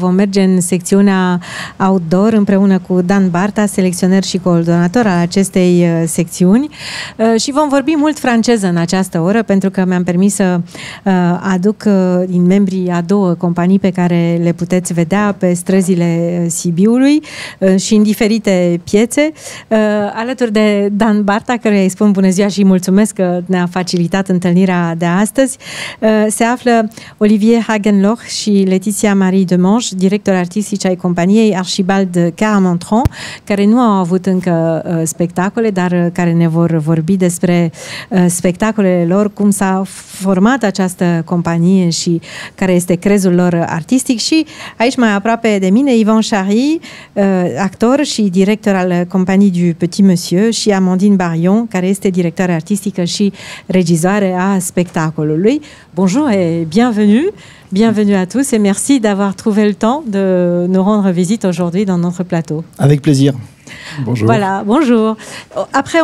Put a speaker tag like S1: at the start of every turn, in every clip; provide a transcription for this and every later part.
S1: Vom merge în secțiunea outdoor împreună cu Dan Barta, selecționer și coordonator al acestei secțiuni, și vom vorbi mult franceză în această oră, pentru că mi-am permis să aduc din membrii a două companii pe care le puteți vedea pe străzile Sibiului și în diferite piețe, alături de Dan Barta, căruia îi spun bună ziua și mulțumesc că ne-a facilitat întâlnirea de astăzi. Se află Olivier Hagenloch și Letitia Marie Demange, directori artistici ai companiei Archibald Caramontron, care nu au avut încă spectacole, dar care ne vor vorbi despre spectacolele lor, cum s-a format această companie și care este crezul lor artistic. Și aici mai aproape de mine, Yvan Chary, actor și director al companiei du Petit Monsieur, și Amandine Barion, care este directoare artistică și regizoare a spectacolului. Bonjour et bienvenue. Bienvenue à tous et merci d'avoir trouvé le temps de nous rendre visite aujourd'hui dans notre plateau.
S2: Avec plaisir. Bonjour.
S1: Voilà, bonjour. Après,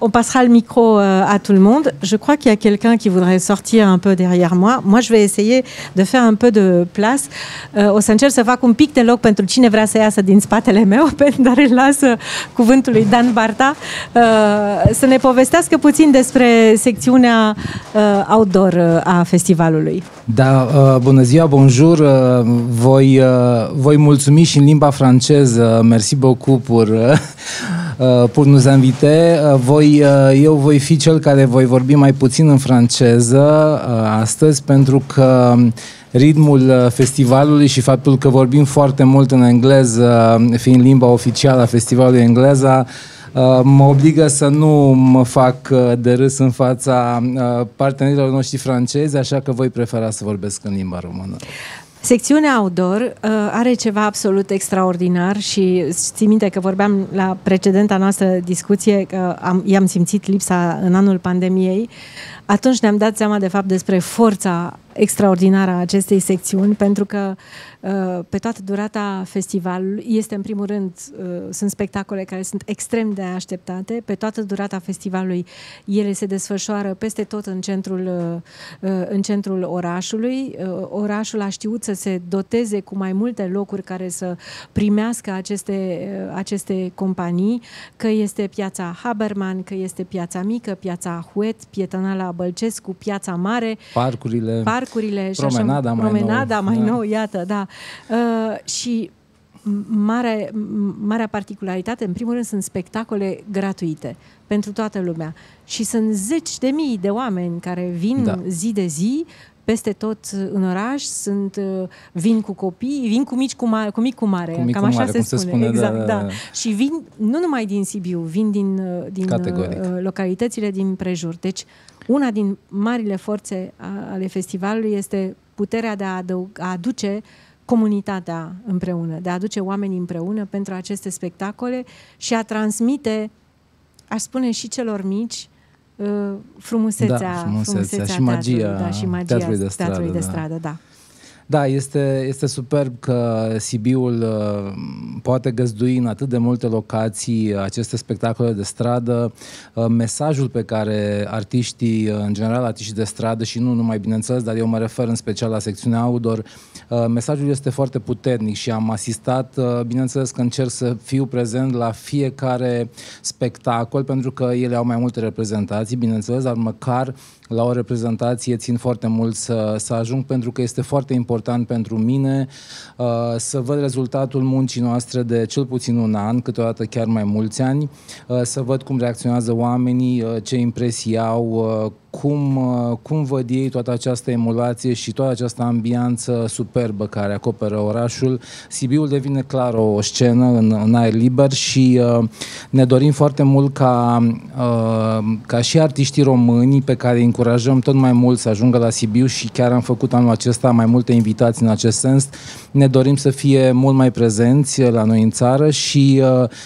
S1: on passera le micro à tout le monde. Je crois qu'il y a quelqu'un qui voudrait sortir un peu derrière moi. Moi, je vais essayer de faire un peu de place. O să încerc să fac un pic de loc pentru cine vrea să iasă din spatele meu, dar îl las cuvântul lui Dan Barta să ne povestească puțin despre secțiunea outdoor a festivalului.
S3: Da, bună ziua, bonjour. Voi mulțumi și în limba franceză. Merci beaucoup pour nous inviter. Eu voi fi cel care voi vorbi mai puțin în franceză astăzi, pentru că ritmul festivalului și faptul că vorbim foarte mult în engleză, fiind limba oficială a festivalului engleza, mă obligă să nu mă fac de râs în fața partenerilor noștri francezi, așa că voi prefera să vorbesc în limba română.
S1: Secțiunea outdoor are ceva absolut extraordinar și ții minte că vorbeam la precedenta noastră discuție că i-am simțit lipsa în anul pandemiei. Atunci ne-am dat seama de fapt despre forța extraordinară a acestei secțiuni, pentru că pe toată durata festivalului este, în primul rând, sunt spectacole care sunt extrem de așteptate. Pe toată durata festivalului ele se desfășoară peste tot în centrul orașului. Orașul a știut să se doteze cu mai multe locuri care să primească aceste companii, că este piața Haberman, că este piața mică, piața Huet, pietonala Bălcescu, piața mare, parcurile și promenada mai nou, iată, da. Și marea particularitate, în primul rând, sunt spectacole gratuite pentru toată lumea și sunt zeci de mii de oameni care vin zi de zi peste tot în oraș, vin cu copii, vin cu mic cu mare, cam așa se spune. Exact, da. Și vin nu numai din Sibiu, vin din localitățile din prejur. Deci, una din marile forțe ale festivalului este puterea de a aduce comunitatea împreună, de a aduce oamenii împreună pentru aceste spectacole și a transmite, aș spune, și celor mici frumusețea
S3: și magia,
S1: teatrului de stradă, da.
S3: Da, este superb că Sibiul poate găzdui în atât de multe locații aceste spectacole de stradă. Mesajul pe care artiștii, în general artiștii de stradă și nu numai, bineînțeles, dar eu mă refer în special la secțiunea outdoor, mesajul este foarte puternic și am asistat, bineînțeles că încerc să fiu prezent la fiecare spectacol, pentru că ele au mai multe reprezentații, bineînțeles, dar măcar la o reprezentație țin foarte mult să ajung, pentru că este foarte important pentru mine să văd rezultatul muncii noastre de cel puțin un an, câteodată chiar mai mulți ani, să văd cum reacționează oamenii, ce impresii au, cum văd ei toată această emulație și toată această ambianță superbă care acoperă orașul. Sibiul devine clar o scenă în aer liber și ne dorim foarte mult ca și artiștii români, pe care îi încurajăm tot mai mult să ajungă la Sibiu și chiar am făcut anul acesta mai multe invitații în acest sens, ne dorim să fie mult mai prezenți la noi în țară și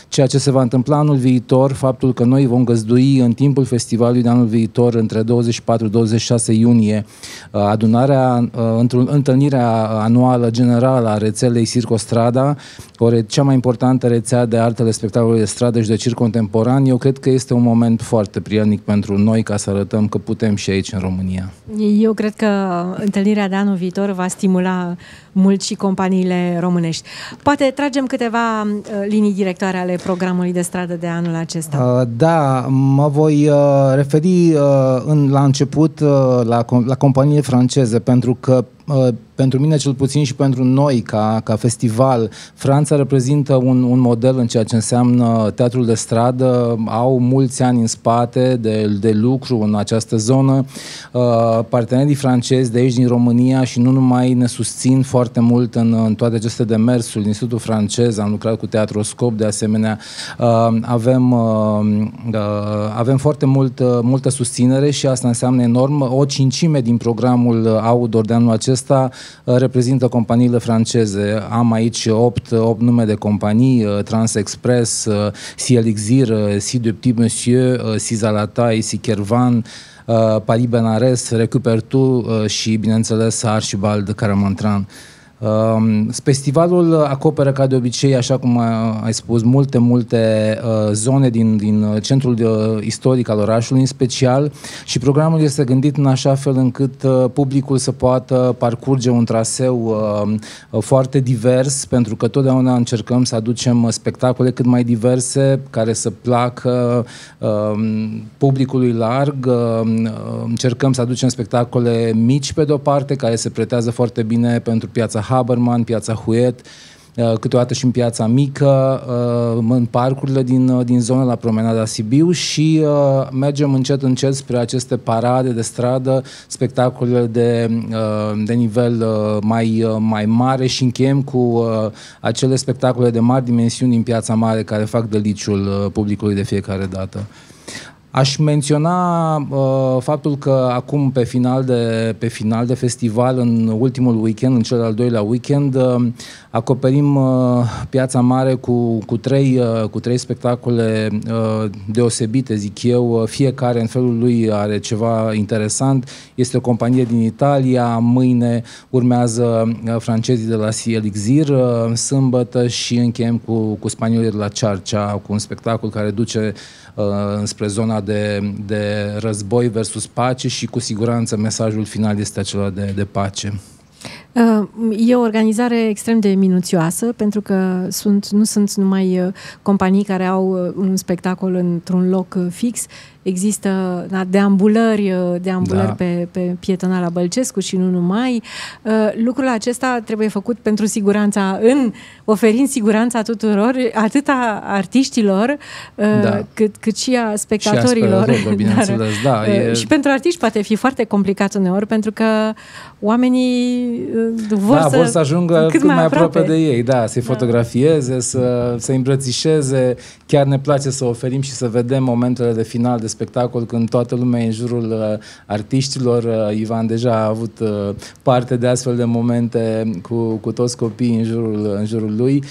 S3: ceea ce se va întâmpla anul viitor, faptul că noi vom găzdui în timpul festivalului de anul viitor, între 24-26 iunie, întâlnirea anuală generală a rețelei Circostrada, cea mai importantă rețea de artele spectacolului de stradă și de circ contemporan. Eu cred că este un moment foarte prielnic pentru noi ca să arătăm că putem și aici în România.
S1: Eu cred că întâlnirea de anul viitor va stimula mult și companiile românești. Poate tragem câteva linii directoare ale programului de stradă de anul acesta.
S3: Da, mă voi referi la început la companiile franceze, pentru că pentru mine cel puțin și pentru noi ca festival, Franța reprezintă un model în ceea ce înseamnă teatrul de stradă. Au mulți ani în spate de lucru în această zonă. Partenerii francezi de aici din România și nu numai ne susțin foarte mult în toate aceste demersuri. Institutul francez, am lucrat cu Teatroscop de asemenea. Avem foarte multă susținere și asta înseamnă enorm. O cincime din programul outdoor de anul acesta reprezintă companiile franceze. Am aici 8 nume de companii: Transexpress, Si Elixir, Si de Petit Monsieur, Si Zalatai, Si Kervan, Paris Benares, Récupère Tout și, bineînțeles, Archibald Caramantran. Festivalul acoperă, ca de obicei, așa cum ai spus, multe zone din centrul istoric al orașului în special, și programul este gândit în așa fel încât publicul să poată parcurge un traseu foarte divers, pentru că totdeauna încercăm să aducem spectacole cât mai diverse, care să placă publicului larg. Încercăm să aducem spectacole mici pe de-o parte, care se pretează foarte bine pentru piața Haberman, piața Huet, câteodată și în piața mică, în parcurile din zonă, la promenada Sibiu, și mergem încet spre aceste parade de stradă, spectacole de nivel mai mare, și încheiem cu acele spectacole de mari dimensiuni din piața mare, care fac deliciul publicului de fiecare dată. Aș menționa faptul că acum, pe final de festival, în ultimul weekend, în cel al doilea weekend, acoperim piața mare cu trei spectacole deosebite, zic eu. Fiecare în felul lui are ceva interesant. Este o companie din Italia, mâine urmează francezii de la Si Elixir, sâmbătă, și încheiem cu spaniolii de la Charcha, cu un spectacol care duce înspre zona de război versus pace, și cu siguranță mesajul final este acela de pace.
S1: E o organizare extrem de minuțioasă, pentru că nu sunt numai companii care au un spectacol într-un loc fix. Există deambulări pe Pietonala Bălcescu și nu numai. Lucrul acesta trebuie făcut pentru siguranța, oferind siguranța tuturor, atât a artiștilor, cât și a spectatorilor.
S3: Bineînțeles,
S1: și pentru artiști poate fi foarte complicat uneori, pentru că oamenii vor să
S3: ajungă cât mai aproape de ei, să-i fotografieze, să îmbrățișeze. Chiar ne place să oferim și să vedem momentele de final de spectacol, când toată lumea e în jurul artiștilor. Ivan deja a avut parte de astfel de momente cu toți copiii în jurul lui.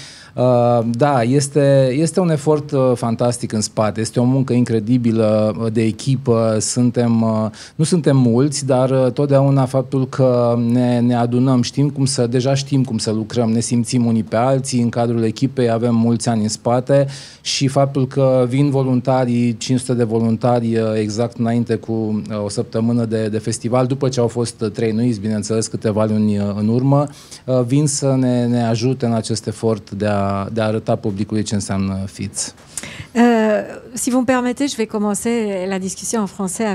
S3: Este un efort fantastic în spate, este o muncă incredibilă de echipă. Nu suntem mulți, dar totdeauna faptul că ne adunăm, deja știm cum să lucrăm, ne simțim unii pe alții, în cadrul echipei avem mulți ani în spate, și faptul că vin voluntarii, 500 de voluntari exact înainte cu o săptămână de festival, după ce au fost trăinuiți, bineînțeles, câteva luni în urmă, vin să ne ajute în acest efort de a arăta publicului ce înseamnă FITS.
S1: Si vous me permettez, je vais commencer la discussion en français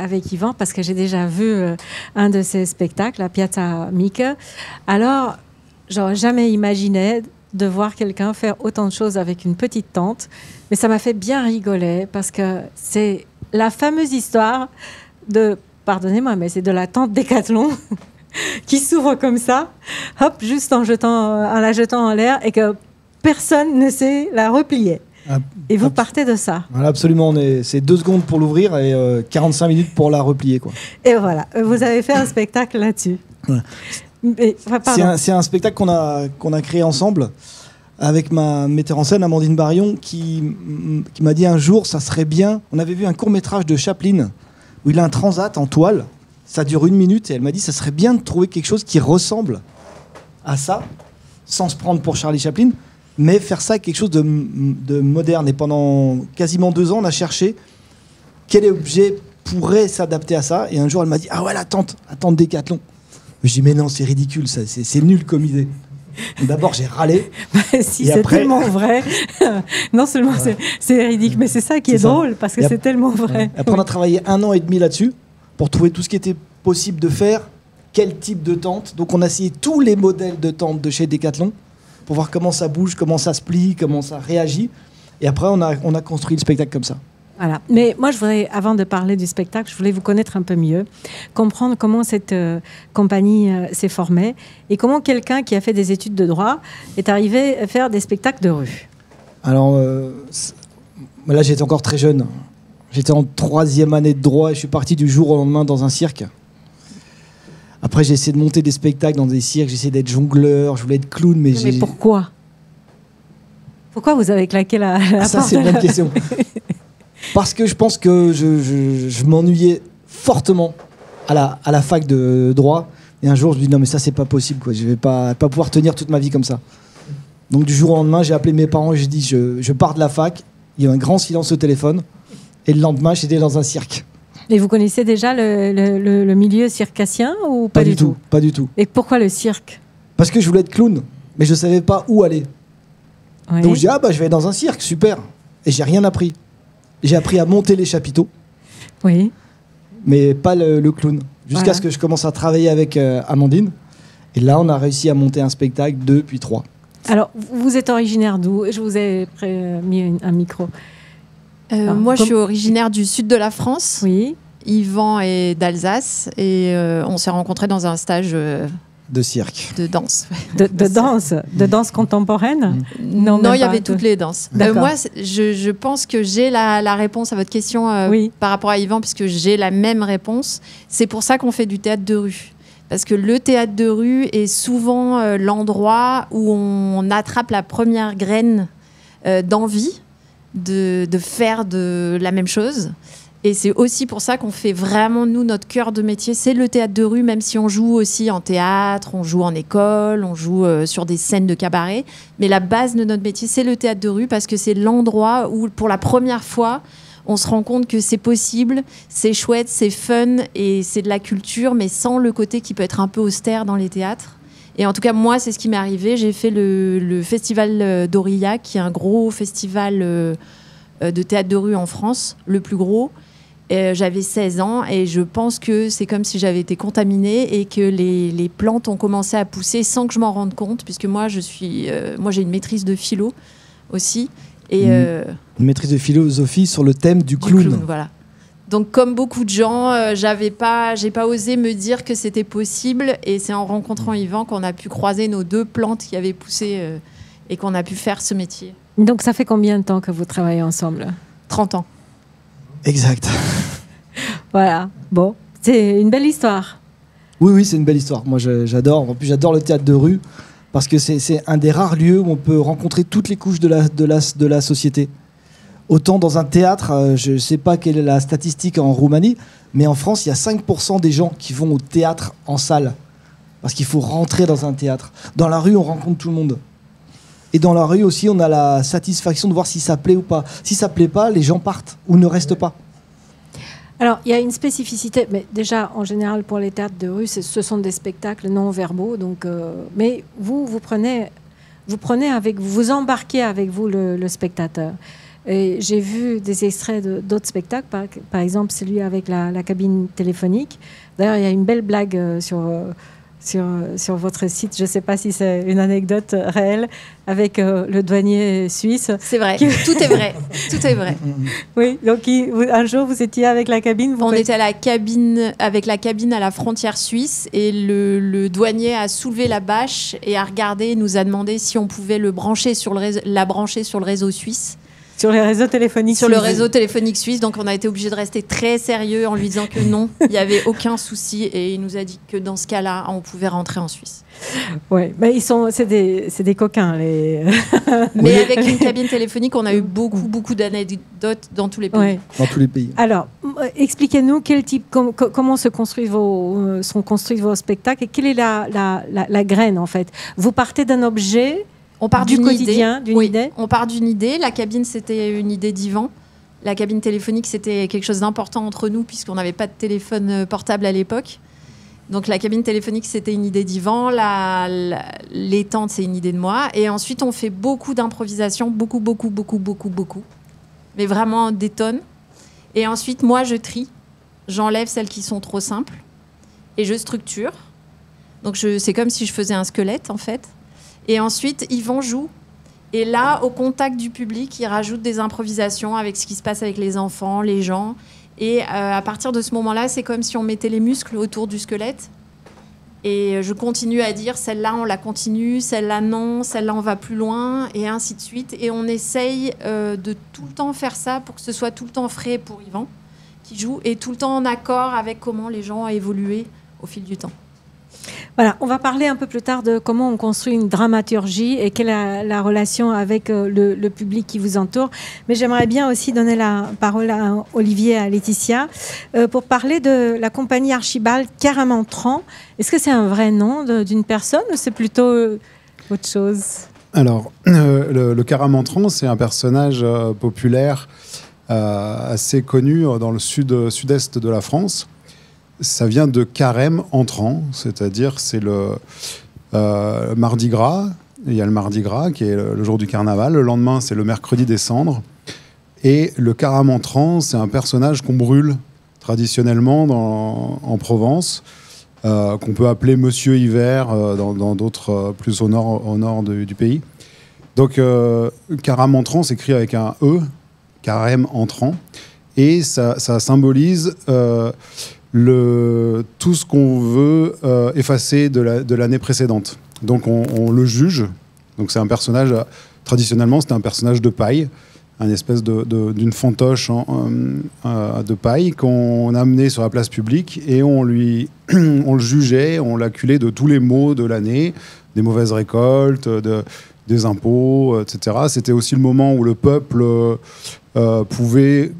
S1: avec Yvan, parce que j'ai déjà vu un de ses spectacles, la Piazza Mică. Alors, j'aurais jamais imaginé de voir quelqu'un faire autant de choses avec une petite tente, mais ça m'a fait bien rigoler, parce que c'est la fameuse histoire pardonnez-moi, mais c'est de la tente Décathlon qui s'ouvre comme ça, hop, juste en la jetant en l'air, et que personne ne sait la replier. Et vous partez de ça.
S2: Voilà, absolument, c'est 2 secondes pour l'ouvrir et 45 minutes pour la replier, quoi.
S1: Et voilà, vous avez fait un spectacle là-dessus.
S2: Voilà. C'est un spectacle qu'on a créé ensemble avec ma metteur en scène, Amandine Barion, qui m'a dit un jour, ça serait bien. On avait vu un court-métrage de Chaplin où il a un transat en toile. Ça dure 1 minute, et elle m'a dit, ça serait bien de trouver quelque chose qui ressemble à ça, sans se prendre pour Charlie Chaplin, mais faire ça avec quelque chose de moderne. Et pendant quasiment 2 ans, on a cherché quel objet pourrait s'adapter à ça. Et un jour, elle m'a dit, ah ouais, la tente Décathlon. Je dis mais non, c'est ridicule, ça, c'est nul comme idée. D'abord, j'ai râlé.
S1: Si c'est tellement vrai. Non seulement c'est ridicule, mais c'est ça qui est drôle, parce que c'est tellement vrai.
S2: Après, on a travaillé 1 an et demi là-dessus pour trouver tout ce qui était possible de faire, quel type de tente. Donc, on a essayé tous les modèles de tente de chez Decathlon pour voir comment ça bouge, comment ça se plie, comment ça réagit. Et après, on a construit le spectacle comme ça.
S1: Voilà. Mais moi, je voudrais, avant de parler du spectacle, je voulais vous connaître un peu mieux, comprendre comment cette compagnie s'est formée et comment quelqu'un qui a fait des études de droit est arrivé à faire des spectacles de rue.
S2: Alors, là, j'étais encore très jeune. J'étais en 3e année de droit et je suis parti du jour au lendemain dans un cirque. Après, j'ai essayé de monter des spectacles dans des cirques, j'ai essayé d'être jongleur, je voulais être clown, mais
S1: pourquoi ? Pourquoi vous avez claqué la porte ?
S2: Ça, c'est une bonne question. Parce que je pense que je m'ennuyais fortement à la fac de droit. Et un jour, je me dis non, mais ça, c'est pas possible, quoi. Je vais pas pouvoir tenir toute ma vie comme ça. Donc, du jour au lendemain, j'ai appelé mes parents et j'ai dit je pars de la fac. Il y a eu un grand silence au téléphone. Et le lendemain, j'étais dans un cirque.
S1: Et vous connaissez déjà le milieu circassien ou pas du tout ?
S2: Pas du tout.
S1: Et pourquoi le cirque ?
S2: Parce que je voulais être clown, mais je savais pas où aller. Oui. Donc, je dis je vais aller dans un cirque, super. Et j'ai rien appris. J'ai appris à monter les chapiteaux,
S1: oui,
S2: mais pas le clown. Jusqu'à ce que je commence à travailler avec Amandine. Et là, on a réussi à monter un spectacle 2 puis 3.
S1: Alors, vous êtes originaire d'où ? Je vous ai mis un micro.
S4: Moi, je suis originaire du sud de la France.
S1: Oui.
S4: Yvan est d'Alsace. Et on s'est rencontrés dans un stage...
S2: de cirque.
S4: De danse.
S1: De danse contemporaine ?
S4: Non, il y avait toutes les danses. Moi, je pense que j'ai la réponse à votre question par rapport à Yvan, puisque j'ai la même réponse. C'est pour ça qu'on fait du théâtre de rue. Parce que le théâtre de rue est souvent l'endroit où on attrape la première graine d'envie de faire de la même chose. Et c'est aussi pour ça qu'on fait vraiment, nous, notre cœur de métier, c'est le théâtre de rue, même si on joue aussi en théâtre, on joue en école, on joue sur des scènes de cabaret. Mais la base de notre métier, c'est le théâtre de rue, parce que c'est l'endroit où, pour la première fois, on se rend compte que c'est possible, c'est chouette, c'est fun, et c'est de la culture, mais sans le côté qui peut être un peu austère dans les théâtres. Et en tout cas, moi, c'est ce qui m'est arrivé. J'ai fait le festival d'Aurillac, qui est un gros festival de théâtre de rue en France, le plus gros. J'avais 16 ans et je pense que c'est comme si j'avais été contaminée et que les plantes ont commencé à pousser sans que je m'en rende compte, puisque moi, j'ai une maîtrise de philo aussi. Et,
S2: une maîtrise de philosophie sur le thème du clown.
S4: Voilà. Donc, comme beaucoup de gens, j'ai pas osé me dire que c'était possible. Et c'est en rencontrant Yvan qu'on a pu croiser nos 2 plantes qui avaient poussé et qu'on a pu faire ce métier.
S1: Donc, ça fait combien de temps que vous travaillez ensemble ?
S4: 30 ans.
S2: Exact.
S1: Voilà. Bon, c'est une belle histoire.
S2: Oui, c'est une belle histoire. Moi, j'adore. En plus, j'adore le théâtre de rue parce que c'est un des rares lieux où on peut rencontrer toutes les couches de la société. Autant dans un théâtre, je ne sais pas quelle est la statistique en Roumanie, mais en France, il y a 5% des gens qui vont au théâtre en salle. Parce qu'il faut rentrer dans un théâtre. Dans la rue, on rencontre tout le monde. Et dans la rue aussi, on a la satisfaction de voir si ça plaît ou pas. Si ça plaît pas, les gens partent ou ne restent pas.
S1: Alors, il y a une spécificité, mais déjà, en général, pour les théâtres de rue, ce sont des spectacles non verbaux. Donc, mais vous embarquez avec vous le spectateur. Et j'ai vu des extraits d'autres spectacles, par exemple celui avec la cabine téléphonique. D'ailleurs, il y a une belle blague sur votre site, je ne sais pas si c'est une anecdote réelle, avec le douanier suisse.
S4: C'est vrai, tout est vrai, tout est vrai.
S1: Oui, donc un jour vous étiez avec la cabine.
S4: On était avec la cabine à la frontière suisse et le douanier a soulevé la bâche et a regardé et nous a demandé si on pouvait la brancher sur le réseau suisse.
S1: Sur les réseaux téléphoniques
S4: Sur le réseau téléphonique suisse. Donc, on a été obligé de rester très sérieux en lui disant que non, il n'y avait aucun souci. Et il nous a dit que dans ce cas-là, on pouvait rentrer en Suisse.
S1: Oui, mais c'est des coquins.
S4: Mais avec une cabine téléphonique, on a eu beaucoup d'anecdotes dans tous les pays.
S1: Ouais.
S2: Dans tous les pays.
S1: Alors, expliquez-nous comment sont construits vos spectacles et quelle est la graine, en fait. Vous partez d'un objet...
S4: On part
S1: du quotidien, d'une idée.
S4: On part d'une idée. La cabine, c'était une idée d'Yvan. La cabine téléphonique, c'était quelque chose d'important entre nous puisqu'on n'avait pas de téléphone portable à l'époque. Donc la cabine téléphonique, c'était une idée d'Yvan, les tentes, c'est une idée de moi. Et ensuite, on fait beaucoup d'improvisation, beaucoup. Mais vraiment des tonnes. Et ensuite, moi, je trie. J'enlève celles qui sont trop simples. Et je structure. Donc c'est comme si je faisais un squelette, en fait. Et ensuite, Yvan joue. Et là, au contact du public, il rajoute des improvisations avec ce qui se passe avec les enfants, les gens. Et à partir de ce moment-là, c'est comme si on mettait les muscles autour du squelette. Et je continue à dire, celle-là, on la continue, celle-là, non, celle-là, on va plus loin, et ainsi de suite. Et on essaye de tout le temps faire ça pour que ce soit tout le temps frais pour Yvan, qui joue, et tout le temps en accord avec comment les gens ont évolué au fil du temps.
S1: Voilà, on va parler un peu plus tard de comment on construit une dramaturgie et quelle est la relation avec le public qui vous entoure. Mais j'aimerais bien aussi donner la parole à Olivier et à Laetitia pour parler de la compagnie Archibald Caramentran. Est-ce que c'est un vrai nom d'une personne ou c'est plutôt autre chose?
S5: Alors, le Caramentran, c'est un personnage populaire assez connu dans le sud-est de la France. Ça vient de carême entrant, c'est-à-dire c'est le Mardi Gras. Il y a le Mardi Gras qui est le jour du carnaval. Le lendemain, c'est le mercredi des cendres. Et le carême entrant, c'est un personnage qu'on brûle traditionnellement en Provence, qu'on peut appeler Monsieur Hiver dans d'autres plus au nord du pays. Donc carême entrant s'écrit avec un E, carême entrant, et ça symbolise tout ce qu'on veut effacer de l'année précédente. Donc on le juge. Donc c'est un personnage, traditionnellement c'était un personnage de paille, une espèce d'une fantoche de paille qu'on amenait sur la place publique et on le jugeait, on l'acculait de tous les maux de l'année, des mauvaises récoltes, des impôts, etc. C'était aussi le moment où le peuple pouvait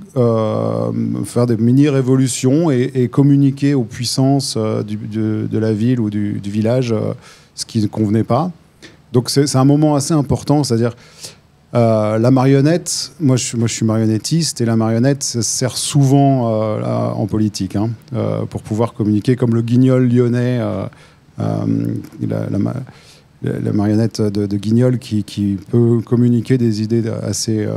S5: faire des mini-révolutions et communiquer aux puissances de la ville ou du village ce qui ne convenait pas. Donc c'est un moment assez important, c'est-à-dire la marionnette, moi je suis marionnettiste et la marionnette sert souvent en politique pour pouvoir communiquer comme le guignol lyonnais, la marionnette de Guignol qui peut communiquer des idées assez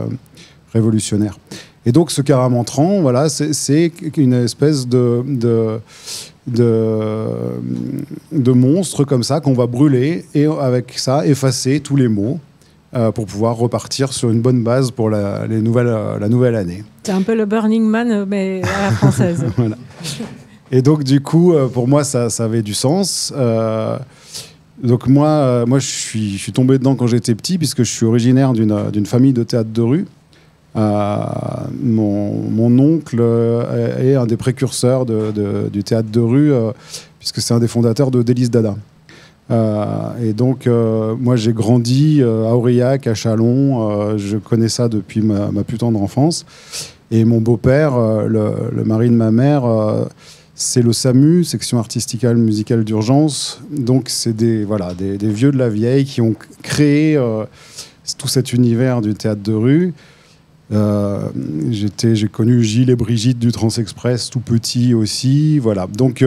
S5: révolutionnaires. Et donc ce Caramentran, voilà, c'est une espèce de monstre comme ça qu'on va brûler et avec ça effacer tous les maux pour pouvoir repartir sur une bonne base pour la nouvelle année.
S1: C'est un peu le Burning Man mais à la française.
S5: Voilà. Et donc du coup, pour moi, ça avait du sens. Donc moi je suis tombé dedans quand j'étais petit puisque je suis originaire d'une famille de théâtre de rue. Mon oncle est un des précurseurs du théâtre de rue puisque c'est un des fondateurs de Délices Dada. Et donc moi j'ai grandi à Aurillac, à Châlons, je connais ça depuis ma plus tendre enfance. Et mon beau-père, le mari de ma mère, c'est le SAMU, section artisticale musicale d'urgence. Donc c'est des vieux de la vieille qui ont créé tout cet univers du théâtre de rue. J'ai connu Gilles et Brigitte du Transexpress tout petit aussi, voilà. Donc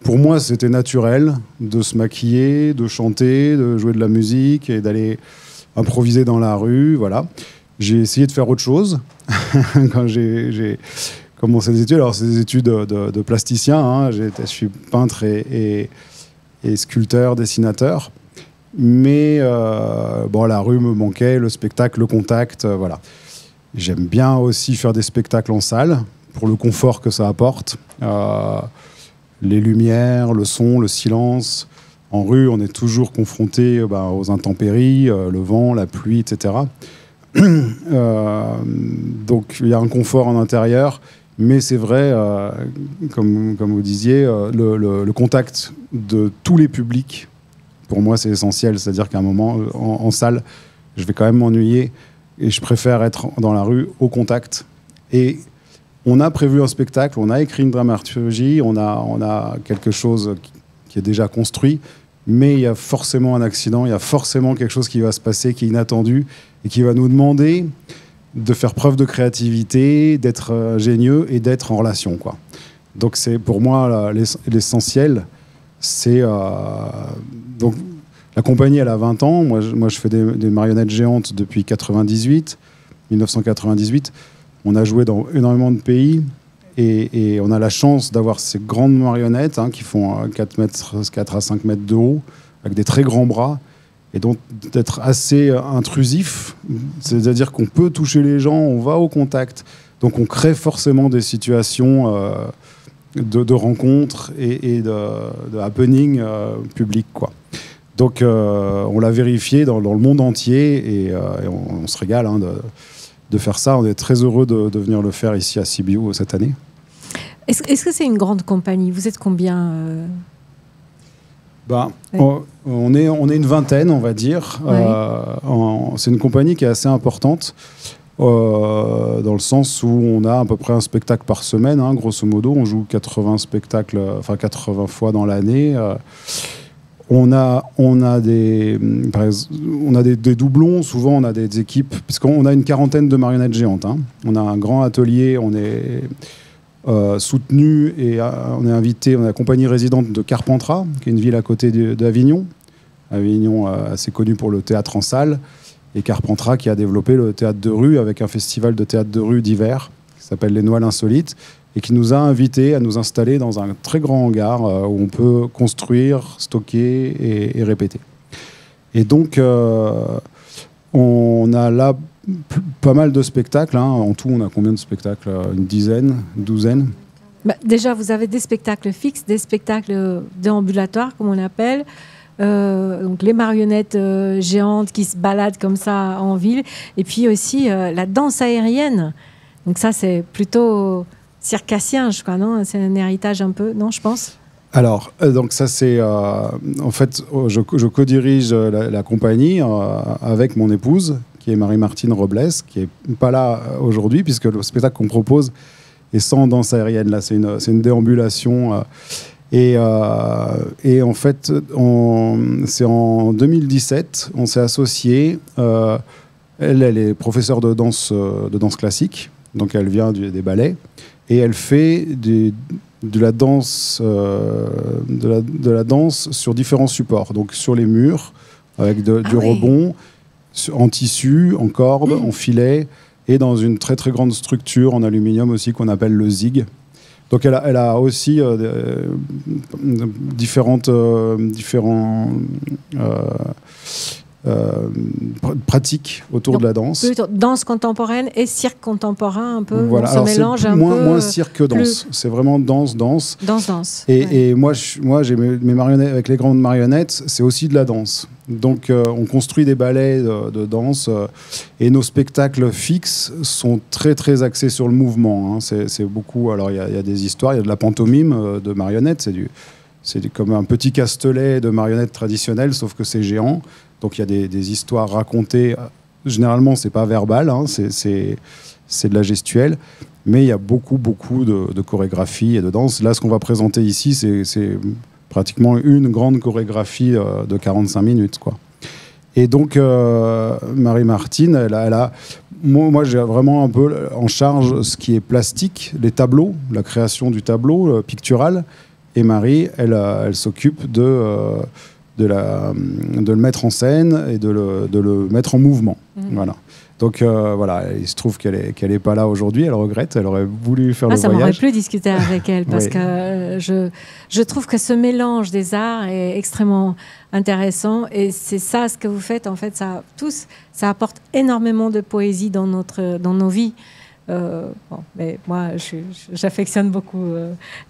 S5: pour moi c'était naturel de se maquiller, de chanter, de jouer de la musique et d'aller improviser dans la rue, voilà. J'ai essayé de faire autre chose quand j'ai commencé des études. Alors c'est des études de plasticien, je suis peintre et sculpteur, dessinateur, mais la rue me manquait, le spectacle, le contact, voilà. J'aime bien aussi faire des spectacles en salle, pour le confort que ça apporte. Les lumières, le son, le silence. En rue, on est toujours confronté aux intempéries, le vent, la pluie, etc. Donc il y a un confort en intérieur, mais c'est vrai, comme vous disiez, le contact de tous les publics, pour moi, c'est essentiel. C'est-à-dire qu'à un moment, en salle, je vais quand même m'ennuyer. Et je préfère être dans la rue au contact. Et on a prévu un spectacle, on a écrit une dramaturgie, on a quelque chose qui est déjà construit, mais il y a forcément un accident, il y a forcément quelque chose qui va se passer, qui est inattendu, et qui va nous demander de faire preuve de créativité, d'être ingénieux et d'être en relation, quoi. Donc c'est pour moi l'essentiel. Donc, la compagnie, elle a 20 ans. Moi, je fais des marionnettes géantes depuis 1998. On a joué dans énormément de pays et on a la chance d'avoir ces grandes marionnettes qui font 4 à 5 mètres de haut, avec des très grands bras, et donc d'être assez intrusif. C'est-à-dire qu'on peut toucher les gens, on va au contact. Donc on crée forcément des situations de rencontres et de happening public, quoi. Donc on l'a vérifié dans le monde entier et on se régale de faire ça. On est très heureux de venir le faire ici à Sibiu cette année.
S1: Est-ce que c'est une grande compagnie? Vous êtes combien
S5: on est une vingtaine, on va dire. Ouais. C'est une compagnie qui est assez importante dans le sens où on a à peu près un spectacle par semaine, grosso modo. On joue 80 spectacles, 80 fois dans l'année. On a des doublons. Souvent, on a des équipes, puisqu'on a une quarantaine de marionnettes géantes. On a un grand atelier, on est soutenu et on est invité, on a la compagnie résidente de Carpentras, qui est une ville à côté d'Avignon. Avignon, assez connu pour le théâtre en salle. Et Carpentras qui a développé le théâtre de rue avec un festival de théâtre de rue d'hiver qui s'appelle Les Noëls Insolites et qui nous a invités à nous installer dans un très grand hangar où on peut construire, stocker et répéter. Et donc, on a là pas mal de spectacles. En tout, on a combien de spectacles? Une dizaine, une douzaine?
S1: Déjà, vous avez des spectacles fixes, des spectacles déambulatoires, comme on appelle. Donc les marionnettes géantes qui se baladent comme ça en ville, et puis aussi la danse aérienne. Donc ça, c'est plutôt circassien, je crois, non? C'est un héritage un peu, non, je pense.
S5: Alors, donc ça, c'est... en fait, je co-dirige la compagnie avec mon épouse, qui est Marie-Martine Robles, qui n'est pas là aujourd'hui, puisque le spectacle qu'on propose est sans danse aérienne. Là, c'est une déambulation... Et en fait, c'est en 2017, on s'est associés. Elle est professeure de danse classique, donc elle vient des ballets, et elle fait de la danse sur différents supports, donc sur les murs, avec du rebond, en tissu, en corde, en filet, et dans une très très grande structure en aluminium aussi qu'on appelle le zig. Donc elle a aussi différentes pratiques autour de la danse.
S1: Danse contemporaine et cirque contemporain, un peu.
S5: Voilà.
S1: On se mélange un peu.
S5: Moins cirque que danse. C'est vraiment danse.
S1: Danse.
S5: Et moi, j'ai mes marionnettes, avec les grandes marionnettes, c'est aussi de la danse. Donc on construit des ballets de danse et nos spectacles fixes sont très très axés sur le mouvement. C'est beaucoup. Alors il y a des histoires, il y a de la pantomime de marionnettes. C'est comme un petit castelet de marionnettes traditionnelles, sauf que c'est géant. Donc il y a des histoires racontées. Généralement, c'est pas verbal, c'est de la gestuelle. Mais il y a beaucoup de chorégraphie et de danse. Là, ce qu'on va présenter ici, c'est pratiquement une grande chorégraphie de 45 minutes, quoi. Et donc, Marie-Martine, moi, j'ai vraiment un peu en charge ce qui est plastique, les tableaux, la création du tableau pictural. Et Marie, elle s'occupe de le mettre en scène et de le mettre en mouvement. Voilà. Donc voilà, il se trouve qu'elle est pas là aujourd'hui, elle regrette, elle aurait voulu faire le voyage.
S1: Ça m'aurait plu discuter avec elle parce que je trouve que ce mélange des arts est extrêmement intéressant et c'est ça ce que vous faites en fait, ça apporte énormément de poésie dans nos vies. Mais moi j'affectionne beaucoup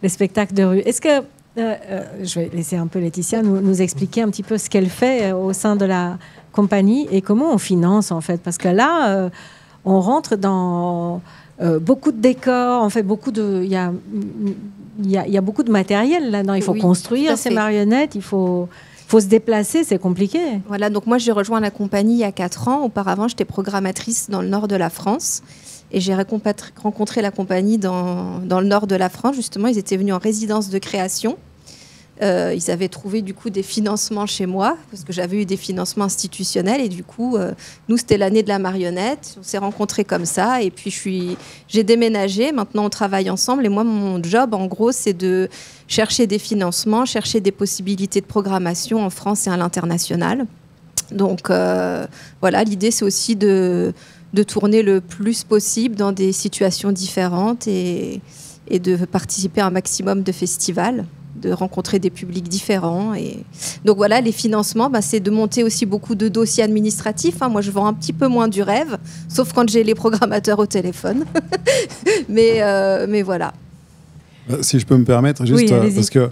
S1: les spectacles de rue. Est-ce que je vais laisser un peu Laetitia nous expliquer un petit peu ce qu'elle fait au sein de la compagnie et comment on finance en fait, parce que là on rentre dans beaucoup de décors, on fait il y a beaucoup de matériel là-dedans, il faut construire ces marionnettes, il faut se déplacer, c'est compliqué.
S6: Voilà, donc moi j'ai rejoint la compagnie il y a 4 ans. Auparavant j'étais programmatrice dans le nord de la France et j'ai rencontré la compagnie dans le nord de la France. Justement, ils étaient venus en résidence de création Ils avaient trouvé du coup des financements chez moi, parce que j'avais eu des financements institutionnels, et du coup, nous, c'était l'année de la marionnette. On s'est rencontrés comme ça, et puis j'ai déménagé. Maintenant, on travaille ensemble, et moi, mon job, en gros, c'est de chercher des financements, chercher des possibilités de programmation en France et à l'international. Donc, voilà, l'idée, c'est aussi de tourner le plus possible dans des situations différentes et de participer à un maximum de festivals, de rencontrer des publics différents. Et donc voilà, les financements, c'est de monter aussi beaucoup de dossiers administratifs. Moi, je vends un petit peu moins du rêve, sauf quand j'ai les programmateurs au téléphone. mais voilà.
S5: Si je peux me permettre, juste parce que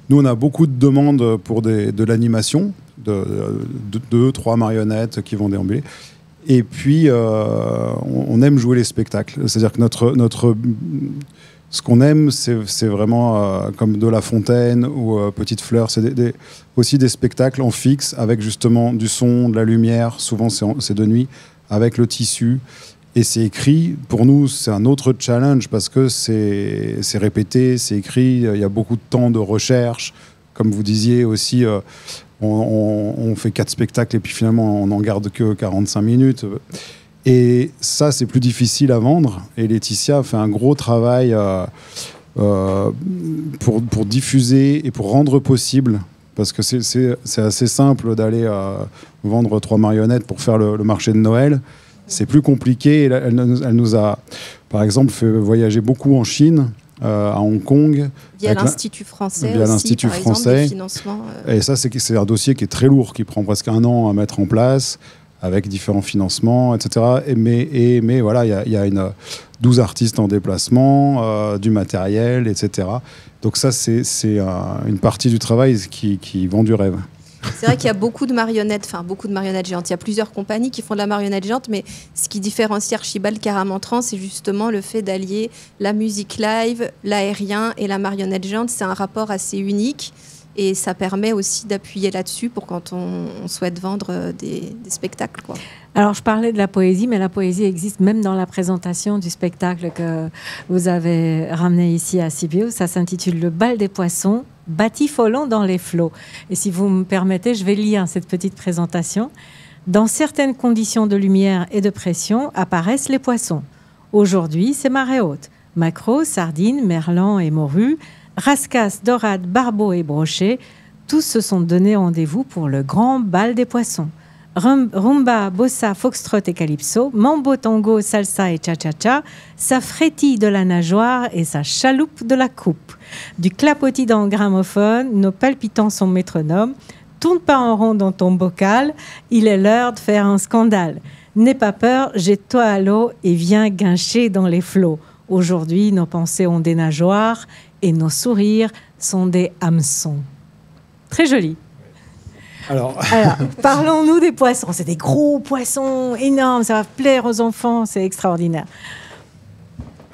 S5: nous, on a beaucoup de demandes pour de l'animation, de 2-3 marionnettes qui vont déambuler. Et puis, on aime jouer les spectacles. C'est-à-dire que ce qu'on aime, c'est vraiment comme De La Fontaine ou Petite Fleur. C'est aussi des spectacles en fixe avec justement du son, de la lumière. Souvent, c'est de nuit, avec le tissu. Et c'est écrit. Pour nous, c'est un autre challenge parce que c'est répété, c'est écrit. Il y a beaucoup de temps de recherche. Comme vous disiez aussi, on fait 4 spectacles et puis finalement, on n'en garde que 45 minutes. Et ça, c'est plus difficile à vendre. Et Laetitia fait un gros travail pour diffuser et pour rendre possible. Parce que c'est assez simple d'aller vendre 3 marionnettes pour faire le marché de Noël. C'est plus compliqué. Elle nous a, par exemple, fait voyager beaucoup en Chine, à Hong Kong.
S6: Via l'Institut français
S5: via
S6: aussi,
S5: l'Institut
S6: par
S5: français.
S6: exemple, des financements.
S5: Et ça, c'est un dossier qui est très lourd, qui prend presque 1 an à mettre en place, avec différents financements, etc. Mais voilà, il y a 12 artistes en déplacement, du matériel, etc. Donc ça, c'est une partie du travail qui vend du rêve.
S6: C'est vrai qu'il y a beaucoup de marionnettes géantes. Il y a plusieurs compagnies qui font de la marionnette géante, mais ce qui différencie Archibald Caramentran, c'est justement le fait d'allier la musique live, l'aérien et la marionnette géante. C'est un rapport assez unique. Et ça permet aussi d'appuyer là-dessus pour quand on souhaite vendre des spectacles, quoi.
S1: Alors, je parlais de la poésie, mais la poésie existe même dans la présentation du spectacle que vous avez ramené ici à Sibiu. Ça s'intitule « Le bal des poissons, batifolant dans les flots ». Et si vous me permettez, je vais lire cette petite présentation. « Dans certaines conditions de lumière et de pression apparaissent les poissons. Aujourd'hui, c'est marée haute. Maquereaux, sardines, merlans et morues, rascasses, dorades, barbeaux et brochets, tous se sont donné rendez-vous pour le grand bal des poissons. Rumba, bossa, foxtrot et calypso, mambo, tango, salsa et cha-cha-cha, ça frétille de la nageoire et ça chaloupe de la coupe. Du clapotis dans le gramophone, nos palpitants sont métronomes. Tourne pas en rond dans ton bocal, il est l'heure de faire un scandale. N'aie pas peur, jette-toi à l'eau et viens guincher dans les flots. Aujourd'hui, nos pensées ont des nageoires et nos sourires sont des hameçons. Très joli. Alors, parlons-nous des poissons. C'est des gros poissons énormes, ça va plaire aux enfants, c'est extraordinaire.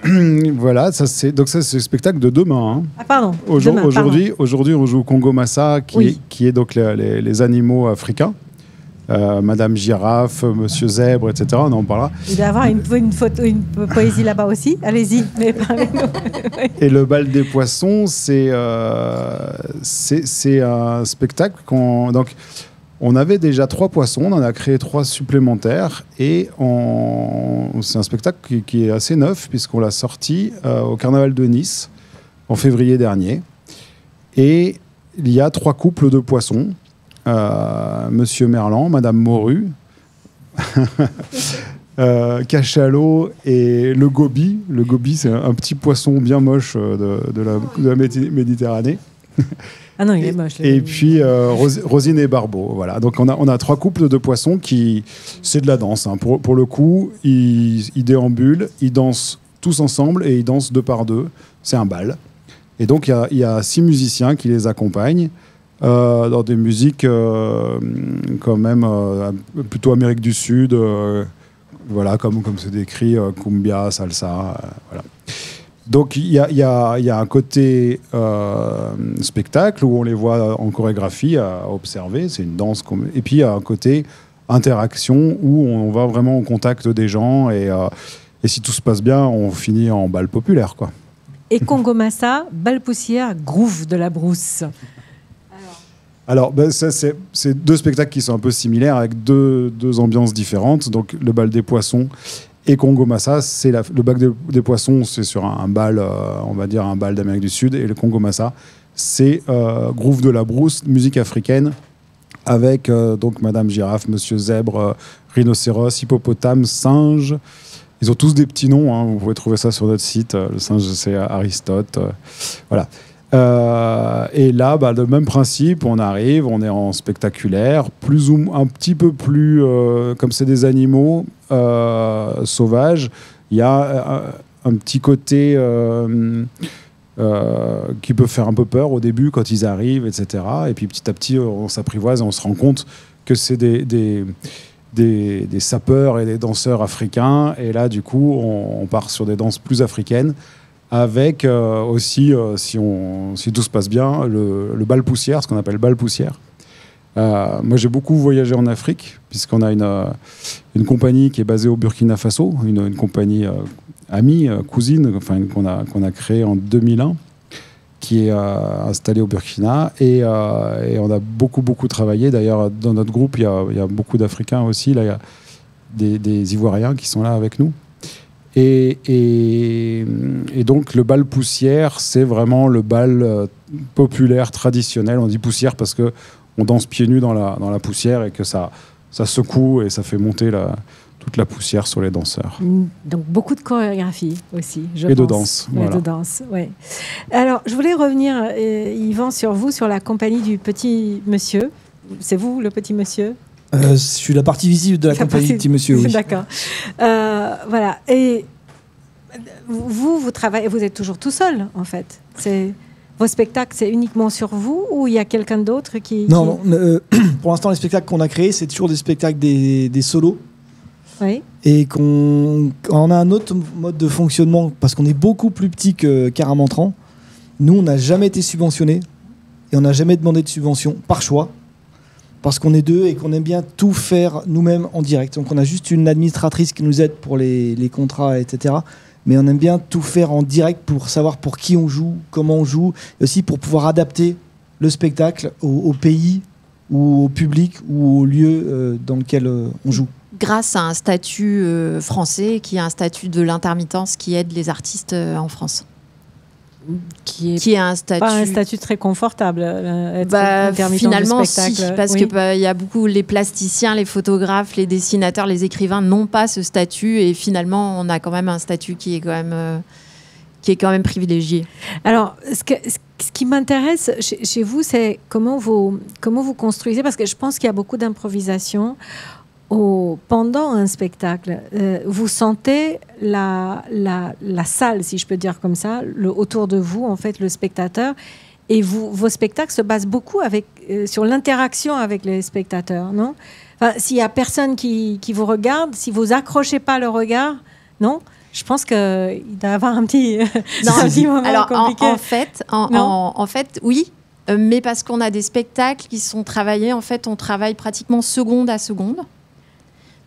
S5: Voilà, donc ça c'est le spectacle de demain.
S1: Ah pardon.
S5: Aujourd'hui, on joue Congo Massa, qui est donc les animaux africains. Madame Girafe, Monsieur Zèbre, etc. On en parlera.
S1: Il doit y avoir une poésie là-bas aussi. Allez-y, mais parlez-nous.
S5: Et le bal des poissons, c'est un spectacle donc on avait déjà 3 poissons, on en a créé 3 supplémentaires et c'est un spectacle qui est assez neuf puisqu'on l'a sorti au Carnaval de Nice en février dernier. Et il y a 3 couples de poissons. Monsieur Merlan, Madame Morue, Cachalot et le gobi. Le gobi, c'est un petit poisson bien moche de la Méditerranée.
S1: Ah non, il est moche.
S5: Et puis Rosine et Barbeau. Voilà. Donc on a 3 couples de poissons c'est de la danse. Pour le coup, ils déambulent, ils dansent tous ensemble et ils dansent 2 par 2. C'est un bal. Et donc il y a 6 musiciens qui les accompagnent. Dans des musiques quand même plutôt Amérique du Sud, voilà, comme c'est décrit, cumbia, salsa, voilà. Donc il y a un côté spectacle où on les voit en chorégraphie à observer, c'est une danse, et puis il y a un côté interaction où on va vraiment au contact des gens et si tout se passe bien, on finit en bal populaire, quoi.
S1: Et Congo Massa, bal poussière, groove de la brousse.
S5: Alors, c'est deux spectacles qui sont un peu similaires avec deux ambiances différentes. Donc, le bal des poissons et Congo Massa, le bal des poissons, c'est sur un bal, on va dire un bal d'Amérique du Sud, et le Congo Massa, c'est Groove de la Brousse, musique africaine, avec donc Madame Girafe, Monsieur Zèbre, Rhinocéros, Hippopotame, Singe. Ils ont tous des petits noms, hein, vous pouvez trouver ça sur notre site. Le singe, c'est Aristote. Voilà. Et là, le même principe, on arrive, on est en spectaculaire, un petit peu plus, comme c'est des animaux sauvages, il y a un petit côté qui peut faire un peu peur au début quand ils arrivent, etc. Et puis petit à petit, on s'apprivoise et on se rend compte que c'est des sapeurs et des danseurs africains. Et là, du coup, on part sur des danses plus africaines. Avec aussi, si tout se passe bien, le bal poussière, ce qu'on appelle bal poussière. Moi, j'ai beaucoup voyagé en Afrique, puisqu'on a une compagnie qui est basée au Burkina Faso, une compagnie amie, cousine, qu'on a créée en 2001, qui est installée au Burkina. Et on a beaucoup travaillé. D'ailleurs, dans notre groupe, il y a beaucoup d'Africains aussi. Là, il y a des Ivoiriens qui sont là avec nous. Et donc le bal poussière, c'est vraiment le bal populaire, traditionnel. On dit poussière parce qu'on danse pieds nus dans la poussière et que ça secoue et ça fait monter toute la poussière sur les danseurs.
S1: Donc beaucoup de chorégraphie aussi, je pense.
S5: Et de danse.
S1: Voilà. Et de danse, ouais. Alors, je voulais revenir, Yvan, sur la compagnie du petit monsieur. C'est vous, le petit monsieur ?
S2: Je suis la partie visible de la compagnie Petit Monsieur, oui.
S1: D'accord. Voilà. Et vous travaillez, vous êtes toujours tout seul, en fait. Vos spectacles, c'est uniquement sur vous ou il y a quelqu'un d'autre qui...
S2: Non, pour l'instant, les spectacles qu'on a créés, c'est toujours des spectacles des solos.
S1: Oui.
S2: Et on a un autre mode de fonctionnement parce qu'on est beaucoup plus petit que Caramantran. Nous, on n'a jamais été subventionnés et on n'a jamais demandé de subvention par choix. Parce qu'on est deux et qu'on aime bien tout faire nous-mêmes en direct. Donc on a juste une administratrice qui nous aide pour les contrats, etc. Mais on aime bien tout faire en direct pour savoir pour qui on joue, comment on joue, et aussi pour pouvoir adapter le spectacle au pays ou au public ou au lieu dans lequel on joue.
S4: Grâce à un statut français qui est un statut de l'intermittence qui aide les artistes en France. Qui est un statut...
S1: Pas un statut très confortable.
S4: Finalement, si, parce que y a beaucoup les plasticiens, les photographes, les dessinateurs, les écrivains n'ont pas ce statut et finalement, on a quand même un statut qui est quand même privilégié.
S1: Alors, ce qui m'intéresse chez vous, c'est comment vous construisez, parce que je pense qu'il y a beaucoup d'improvisation. Pendant un spectacle, vous sentez la salle, si je peux dire comme ça, autour de vous, en fait, le spectateur. Et vos spectacles se basent beaucoup sur l'interaction avec les spectateurs, non ? Enfin, s'il n'y a personne qui vous regarde, si vous accrochez pas le regard, non ? Je pense qu'il doit y avoir un petit moment
S4: alors,
S1: compliqué.
S4: En fait, oui. Mais parce qu'on a des spectacles qui sont travaillés, en fait, on travaille pratiquement seconde à seconde.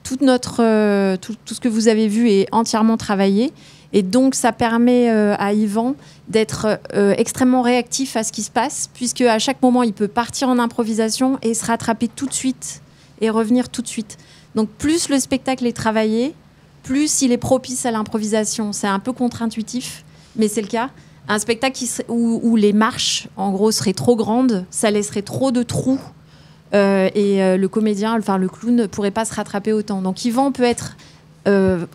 S4: Tout ce que vous avez vu est entièrement travaillé. Et donc, ça permet à Yvan d'être extrêmement réactif à ce qui se passe, puisque à chaque moment, il peut partir en improvisation et se rattraper tout de suite et revenir tout de suite. Donc, plus le spectacle est travaillé, plus il est propice à l'improvisation. C'est un peu contre-intuitif, mais c'est le cas. Un spectacle où les marches, en gros, seraient trop grandes, ça laisserait trop de trous. Le comédien, le clown, ne pourrait pas se rattraper autant. Donc Yvan peut être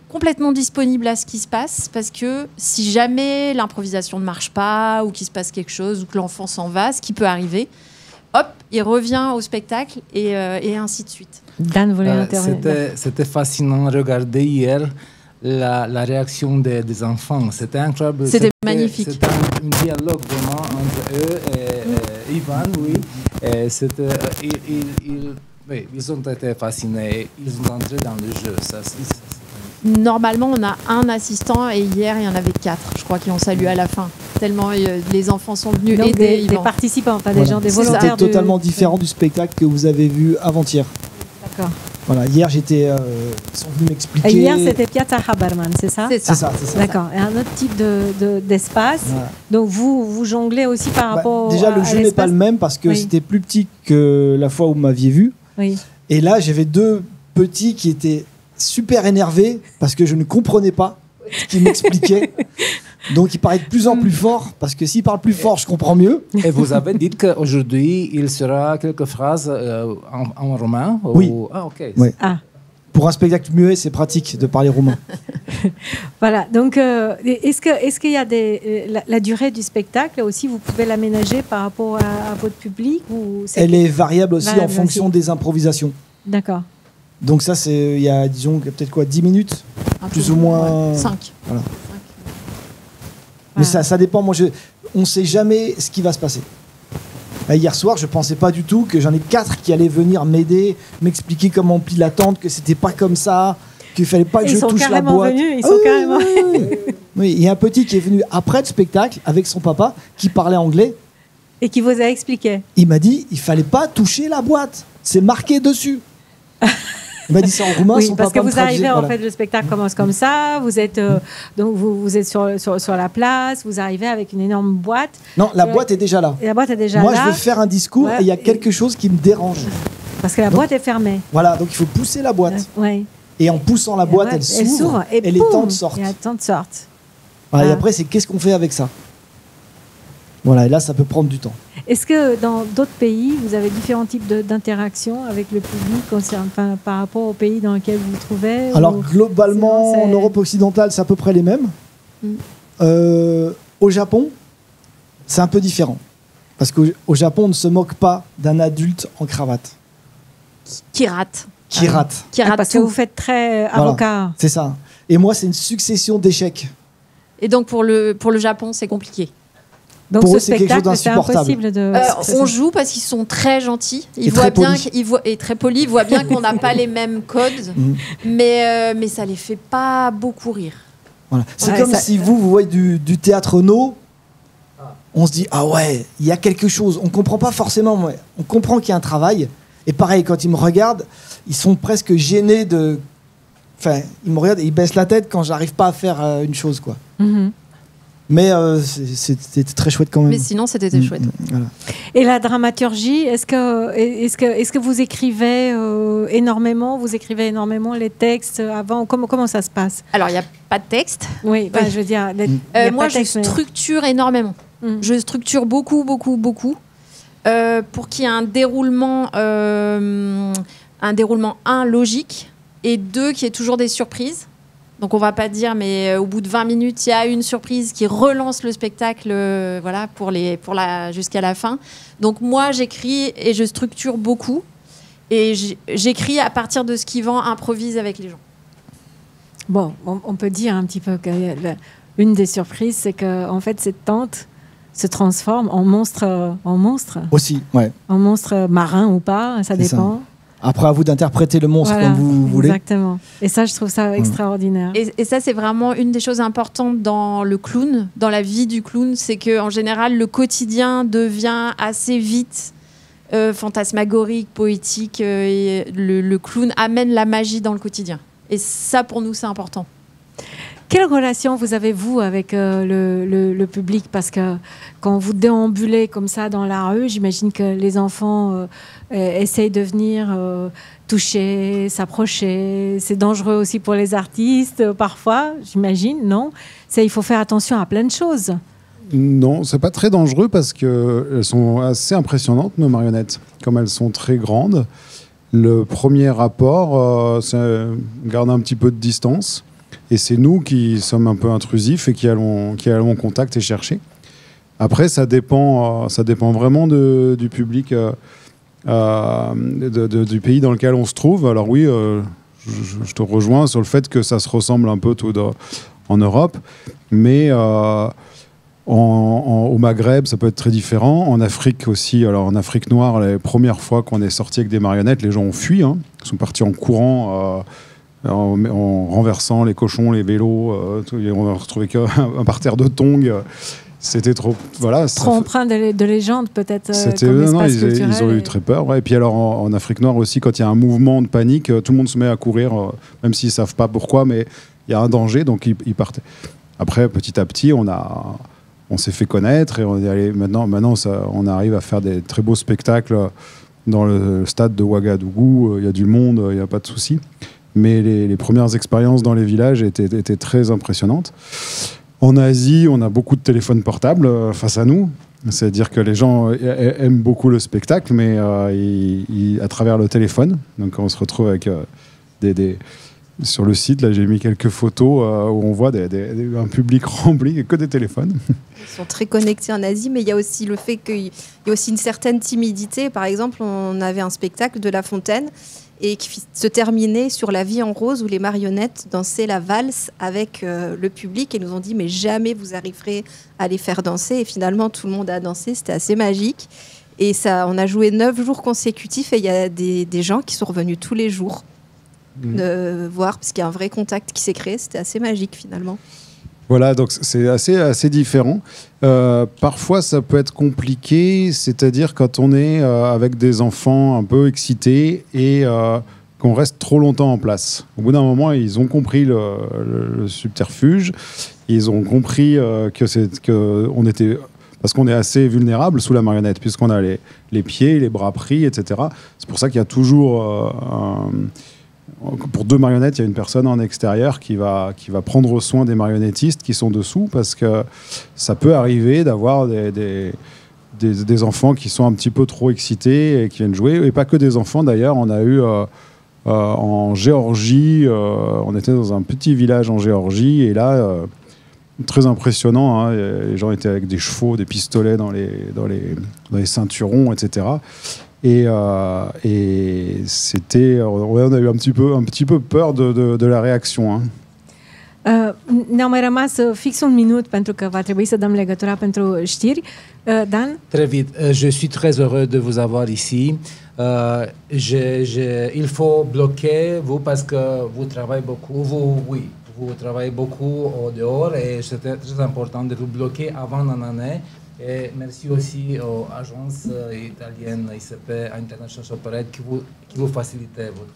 S4: complètement disponible à ce qui se passe, parce que si jamais l'improvisation ne marche pas, ou qu'il se passe quelque chose, ou que l'enfant s'en va, ce qui peut arriver, hop, il revient au spectacle et ainsi de suite.
S1: Dan voulait intervenir.
S3: C'était fascinant de regarder hier la réaction des enfants. C'était incroyable.
S4: C'était magnifique.
S3: C'était un dialogue vraiment entre eux et Yvan, oui. Et ils ont été fascinés. Ils ont entré dans le jeu.
S4: Normalement, on a un assistant et hier, il y en avait 4. Je crois qu'ils ont salué à la fin. Tellement les enfants sont venus aider.
S1: Des participants, pas des gens, des volontaires.
S2: C'était totalement différent du spectacle que vous avez vu avant-hier.
S1: D'accord.
S2: Voilà, hier j'étais, ils sont venus m'expliquer.
S1: Et hier c'était Piazza Haberman, c'est ça?
S6: C'est ça.
S1: D'accord. Et un autre type d'espace. Voilà. Donc vous jonglez aussi par rapport
S2: déjà le jeu n'est pas le même parce que c'était plus petit que la fois où vous m'aviez vu.
S1: Oui.
S2: Et là j'avais deux petits qui étaient super énervés parce que je ne comprenais pas ce qu'ils m'expliquaient. Donc il paraît de plus en plus fort, parce que s'il parle plus fort, je comprends mieux.
S3: Et vous avez dit qu'aujourd'hui, il sera quelques phrases en roumain
S2: Oui.
S3: Ah, ok.
S2: Oui. Ah. Pour un spectacle muet, c'est pratique de parler roumain.
S1: Voilà, donc est-ce qu'il y a la durée du spectacle aussi, vous pouvez l'aménager par rapport à votre public ou
S2: Elle est variable aussi en fonction des improvisations.
S1: D'accord.
S2: Donc ça, il y a, disons, peut-être quoi, 10 minutes plus ou moins
S6: 5.
S2: Voilà. Mais ça dépend. Moi, on ne sait jamais ce qui va se passer. Hier soir, je ne pensais pas du tout que j'en ai 4 qui allaient venir m'aider, m'expliquer comment on plie la tente, que c'était pas comme ça, qu'il ne fallait pas que je touche la boîte.
S1: Ils sont carrément venus.
S2: Oui, il y a un petit qui est venu après le spectacle avec son papa qui parlait anglais.
S1: Et qui vous a expliqué.
S2: Il m'a dit, il ne fallait pas toucher la boîte. C'est marqué dessus. Il m'a dit ça en roumain.
S1: Oui, parce que vous arrivez, en fait, le spectacle commence comme ça. Vous êtes donc vous êtes sur la place. Vous arrivez avec une énorme boîte.
S2: Non, la boîte est déjà là.
S1: Et la boîte est déjà
S2: là. Moi, je veux faire un discours et il y a quelque chose qui me dérange.
S1: Parce que la boîte est fermée.
S2: Voilà, donc il faut pousser la boîte.
S1: Oui.
S2: Et en poussant la boîte, elle s'ouvre et les tentes sortent.
S1: Et les tentes sortent.
S2: Voilà, et après, c'est qu'est-ce qu'on fait avec ça? Voilà, et là, ça peut prendre du temps.
S1: Est-ce que dans d'autres pays, vous avez différents types d'interactions avec le public par rapport au pays dans lequel vous vous trouvez?
S2: Alors, globalement, en Europe occidentale, c'est à peu près les mêmes. Au Japon, c'est un peu différent. Parce qu'au Japon, on ne se moque pas d'un adulte en cravate.
S6: Qui rate.
S2: Qui rate.
S1: Parce que vous faites très avocat.
S2: Voilà, c'est ça. Et moi, c'est une succession d'échecs.
S6: Et donc, pour le Japon, c'est compliqué.
S1: Donc
S2: pour
S1: ce
S2: eux, c'est quelque chose d'insupportable.
S1: Impossible de...
S6: on joue parce qu'ils sont très gentils. Ils voient bien et très polis. Ils voient bien qu'on n'a pas les mêmes codes, mais ça les fait pas beaucoup rire.
S2: Voilà. C'est comme si vous voyez du théâtre no. On se dit ah ouais, il y a quelque chose. On comprend pas forcément. Ouais. On comprend qu'il y a un travail. Et pareil, quand ils me regardent, ils sont presque gênés de. Enfin, ils me regardent et ils baissent la tête quand j'arrive pas à faire une chose, quoi. Mais c'était très chouette quand même.
S6: Mais sinon, c'était chouette.
S2: Voilà.
S1: Et la dramaturgie, est-ce que vous écrivez énormément? Vous écrivez énormément les textes avant? Comment ça se passe?
S6: Alors, il n'y a pas de texte.
S1: Oui, je veux dire...
S6: moi, je structure énormément. Je structure beaucoup. Pour qu'il y ait un déroulement, logique, et 2, qu'il y ait toujours des surprises. Donc on va pas dire, mais au bout de 20 minutes, il y a une surprise qui relance le spectacle, voilà, jusqu'à la fin. Donc moi, j'écris et je structure beaucoup. Et j'écris à partir de ce qu'Yvan improvise avec les gens.
S1: Bon, on peut dire un petit peu qu'une des surprises, c'est qu'en fait, cette tente se transforme en monstre.
S2: Aussi, ouais.
S1: En monstre marin ou pas, ça dépend.
S2: Ça. Après, à vous d'interpréter le monstre comme vous voulez.
S1: Exactement. Et ça, je trouve ça extraordinaire.
S6: Et ça, c'est vraiment une des choses importantes dans le clown, dans la vie du clown, c'est qu'en général, le quotidien devient assez vite fantasmagorique, poétique, et le clown amène la magie dans le quotidien. Et ça, pour nous, c'est important.
S1: Quelle relation vous avez, vous, avec le public? Parce que quand vous déambulez comme ça dans la rue, j'imagine que les enfants essayent de venir toucher, s'approcher. C'est dangereux aussi pour les artistes, parfois, j'imagine, non? Il faut faire attention à plein de choses.
S5: Non, c'est pas très dangereux parce qu'elles sont assez impressionnantes, nos marionnettes. Comme elles sont très grandes, le premier rapport, c'est garder un petit peu de distance. Et c'est nous qui sommes un peu intrusifs et qui allons en contact et chercher. Après, ça dépend vraiment du public, du pays dans lequel on se trouve. Alors oui, je te rejoins sur le fait que ça se ressemble un peu tout en Europe, mais au Maghreb, ça peut être très différent. En Afrique aussi. Alors en Afrique noire, les premières fois qu'on est sorti avec des marionnettes, les gens ont fui. Ils sont partis en courant. En renversant les cochons, les vélos, on a retrouvé qu'un parterre de tongs. c'était trop, voilà,
S1: trop empreint de légende peut-être.
S5: Ils ont eu très peur. Ouais. Et puis alors en Afrique noire aussi, quand il y a un mouvement de panique, tout le monde se met à courir, même s'ils savent pas pourquoi, mais il y a un danger, donc ils partaient. Après, petit à petit, on s'est fait connaître et on est allé, maintenant on arrive à faire des très beaux spectacles dans le stade de Ouagadougou. Il y a du monde, il n'y a pas de souci. Mais les premières expériences dans les villages étaient très impressionnantes. En Asie, on a beaucoup de téléphones portables face à nous. C'est-à-dire que les gens aiment beaucoup le spectacle, mais à travers le téléphone. Donc on se retrouve avec sur le site, là, j'ai mis quelques photos où on voit un public rempli et que des téléphones.
S6: Ils sont très connectés en Asie, mais il y a aussi le fait qu'il y a aussi une certaine timidité. Par exemple, on avait un spectacle de La Fontaine et qui se terminait sur La Vie en rose, où les marionnettes dansaient la valse avec le public et nous ont dit mais jamais vous arriverez à les faire danser. Et finalement, tout le monde a dansé, c'était assez magique. Et ça, on a joué 9 jours consécutifs et il y a des gens qui sont revenus tous les jours de voir, parce qu'il y a un vrai contact qui s'est créé. C'était assez magique finalement.
S5: Voilà, donc c'est assez différent. Parfois, ça peut être compliqué, c'est-à-dire quand on est avec des enfants un peu excités et qu'on reste trop longtemps en place. Au bout d'un moment, ils ont compris le subterfuge, ils ont compris qu'on était... Parce qu'on est assez vulnérable sous la marionnette, puisqu'on a les pieds, les bras pris, etc. C'est pour ça qu'il y a toujours... pour 2 marionnettes, il y a une personne en extérieur qui va prendre soin des marionnettistes qui sont dessous, parce que ça peut arriver d'avoir des enfants qui sont un petit peu trop excités et qui viennent jouer. Et pas que des enfants d'ailleurs, on a eu en Géorgie, on était dans un petit village en Géorgie et là, très impressionnant, hein, les gens étaient avec des chevaux, des pistolets dans les ceinturons, etc. Et c'était, on a eu un petit peu peur de la réaction. Hein.
S1: Ne-au mai rămas fix un minut pentru că va trebui să dăm legătura pentru știri. Dan?
S3: Très vite. Je suis très heureux de vous avoir ici. Il faut bloquer vous parce que vous travaillez beaucoup. Vous travaillez beaucoup au dehors et c'était très important de vous bloquer avant l'année. Et merci aussi aux agences italiennes ICP International Operette qui vous facilitent votre...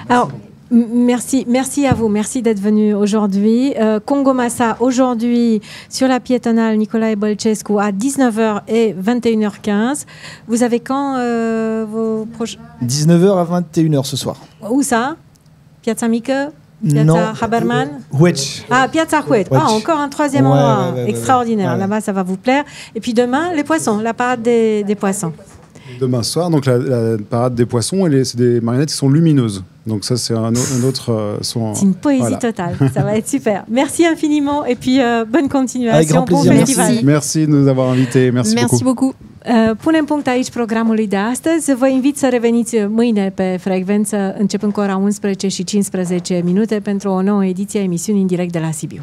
S1: Alors, merci à vous, merci d'être venu aujourd'hui. Congo Massa, aujourd'hui, sur la piétonale Nicolae Bălcescu à 19h et 21h15. Vous avez quand vos prochains...
S2: 19h à 21h ce soir.
S1: Où ça? Piazza Mică? Piazza Haberman?
S2: Huech.
S1: Ah, Piazza Huech. Ah, encore un troisième endroit extraordinaire. Ouais. Là-bas, ça va vous plaire. Et puis demain, les poissons, la parade des poissons.
S5: Demain soir, donc la parade des poissons, c'est des marionnettes qui sont lumineuses. Donc ça, c'est un autre son.
S1: C'est une poésie totale. Ça va être super. Merci infiniment et puis bonne continuation.
S2: Avec grand plaisir.
S1: Bon festival.
S5: Merci de nous avoir invités. Merci beaucoup.
S1: Punem punct aici programului de astăzi. Vă invit să reveniți mâine pe frecvență, începând cu ora 11:15 pentru o nouă ediție a emisiunii în direct de la Sibiu.